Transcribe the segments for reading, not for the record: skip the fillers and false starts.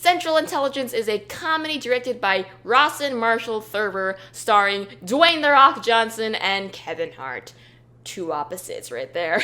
Central Intelligence is a comedy directed by Rawson Marshall Thurber, starring Dwayne "The Rock" Johnson and Kevin Hart. Two opposites right there.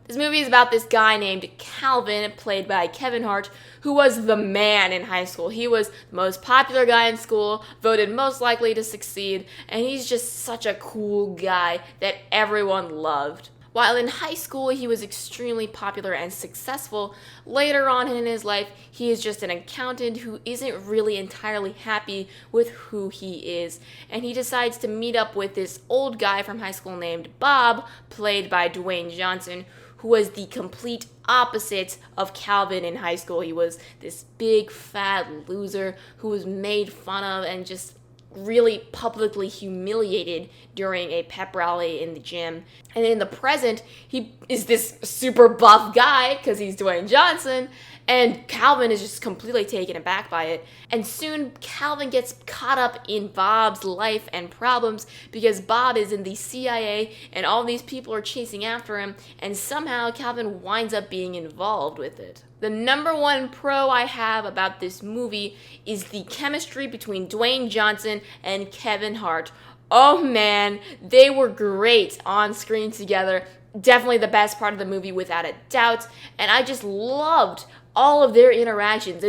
This movie is about this guy named Calvin, played by Kevin Hart, who was the man in high school. He was the most popular guy in school, voted most likely to succeed, and he's just such a cool guy that everyone loved. While in high school he was extremely popular and successful, later on in his life he is just an accountant who isn't really entirely happy with who he is, and he decides to meet up with this old guy from high school named Bob, played by Dwayne Johnson, who was the complete opposite of Calvin in high school. He was this big fat loser who was made fun of and just really publicly humiliated during a pep rally in the gym. And in the present, he is this super buff guy because he's Dwayne Johnson, and Calvin is just completely taken aback by it. And soon Calvin gets caught up in Bob's life and problems because Bob is in the CIA and all these people are chasing after him, and somehow Calvin winds up being involved with it. The number one pro I have about this movie is the chemistry between Dwayne Johnson and Kevin Hart. Oh man, they were great on screen together. Definitely the best part of the movie without a doubt. And I just loved all of their interactions.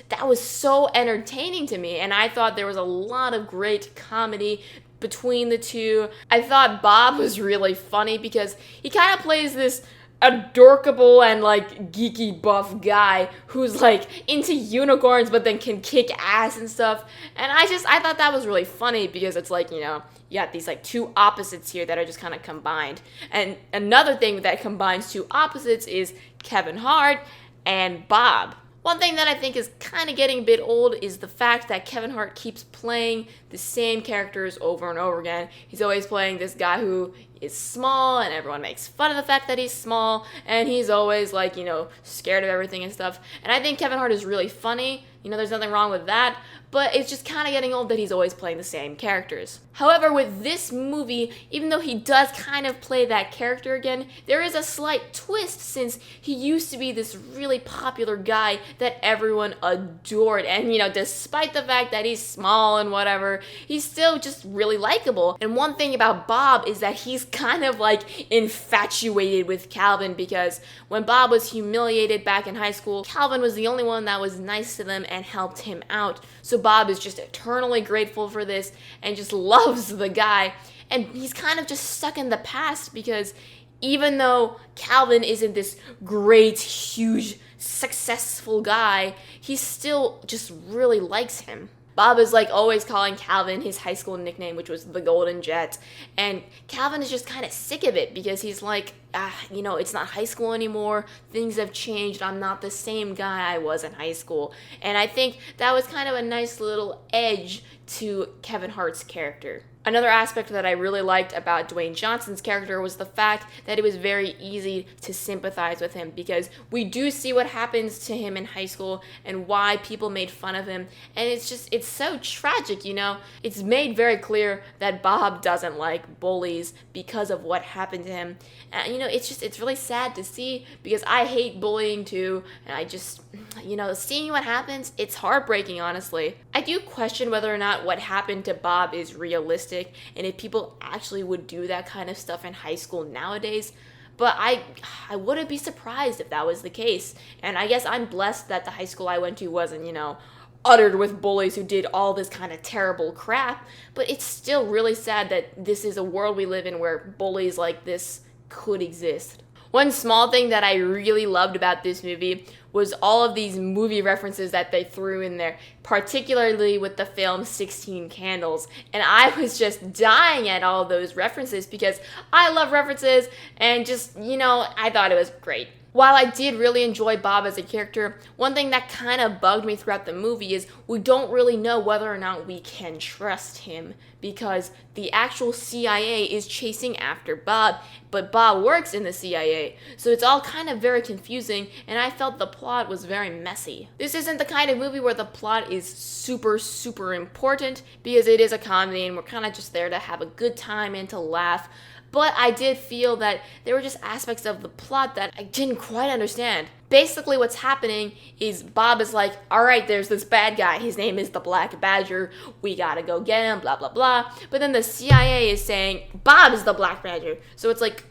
That was so entertaining to me. And I thought there was a lot of great comedy between the two. I thought Bob was really funny because he kind of plays this adorkable and geeky buff guy who's into unicorns but then can kick ass and stuff, and I thought that was really funny because it's you got these two opposites here that are just kind of combined. And another thing that combines two opposites is Kevin Hart and Bob. One thing that I think is kind of getting a bit old is the fact that Kevin Hart keeps playing the same characters over and over again. He's always playing this guy who is small and everyone makes fun of the fact that he's small, and he's always scared of everything and stuff. And I think Kevin Hart is really funny. There's nothing wrong with that, but it's just kind of getting old that he's always playing the same characters. However, with this movie, even though he does kind of play that character again, there is a slight twist since he used to be this really popular guy that everyone adored. And, despite the fact that he's small and whatever, he's still just really likable. And one thing about Bob is that he's kind of infatuated with Calvin because when Bob was humiliated back in high school, Calvin was the only one that was nice to them and helped him out. So Bob is just eternally grateful for this and just loves the guy. And he's kind of just stuck in the past because even though Calvin isn't this great, huge, successful guy, he still just really likes him. Bob is always calling Calvin his high school nickname, which was the Golden Jet. And Calvin is just kind of sick of it because he's it's not high school anymore. Things have changed. I'm not the same guy I was in high school. And I think that was kind of a nice little edge to Kevin Hart's character. Another aspect that I really liked about Dwayne Johnson's character was the fact that it was very easy to sympathize with him because we do see what happens to him in high school and why people made fun of him. And it's so tragic, It's made very clear that Bob doesn't like bullies because of what happened to him. And, it's really sad to see because I hate bullying too. And I just, seeing what happens, it's heartbreaking, honestly. I do question whether or not what happened to Bob is realistic and if people actually would do that kind of stuff in high school nowadays. But I wouldn't be surprised if that was the case. And I guess I'm blessed that the high school I went to wasn't, uttered with bullies who did all this kind of terrible crap. But it's still really sad that this is a world we live in where bullies like this could exist. One small thing that I really loved about this movie was all of these movie references that they threw in there, particularly with the film 16 Candles. And I was just dying at all those references because I love references and just, I thought it was great. While I did really enjoy Bob as a character, one thing that kind of bugged me throughout the movie is we don't really know whether or not we can trust him because the actual CIA is chasing after Bob, but Bob works in the CIA. So it's all kind of very confusing, and I felt the plot was very messy. This isn't the kind of movie where the plot is super, super important because it is a comedy and we're kind of just there to have a good time and to laugh. but I did feel that there were just aspects of the plot that I didn't quite understand. Basically, what's happening is Bob is like, all right, there's this bad guy. His name is the Black Badger. We gotta go get him, blah, blah, blah. But then the CIA is saying, Bob is the Black Badger. So it's like,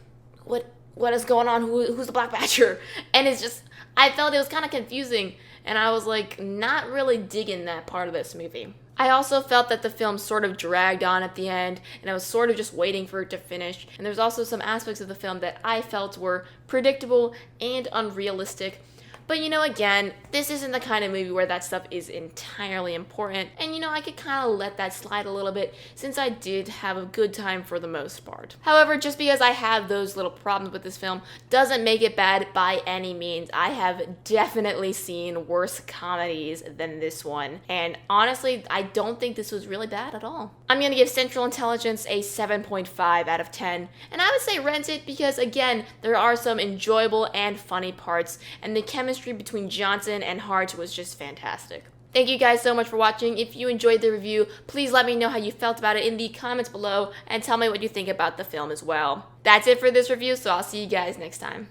what is going on? Who's the Black Badger? And it's just, I felt it was kind of confusing. And I was like, not really digging that part of this movie. I also felt that the film sort of dragged on at the end, and I was sort of just waiting for it to finish. And there's also some aspects of the film that I felt were predictable and unrealistic. But again, this isn't the kind of movie where that stuff is entirely important. And I could kind of let that slide a little bit since I did have a good time for the most part. However, just because I have those little problems with this film doesn't make it bad by any means. I have definitely seen worse comedies than this one. And honestly, I don't think this was really bad at all. I'm going to give Central Intelligence a 7.5 out of 10. And I would say rent it because, again, there are some enjoyable and funny parts. And the chemistry between Johnson and Hart was just fantastic. Thank you guys so much for watching. If you enjoyed the review, please let me know how you felt about it in the comments below and tell me what you think about the film as well. That's it for this review, so I'll see you guys next time.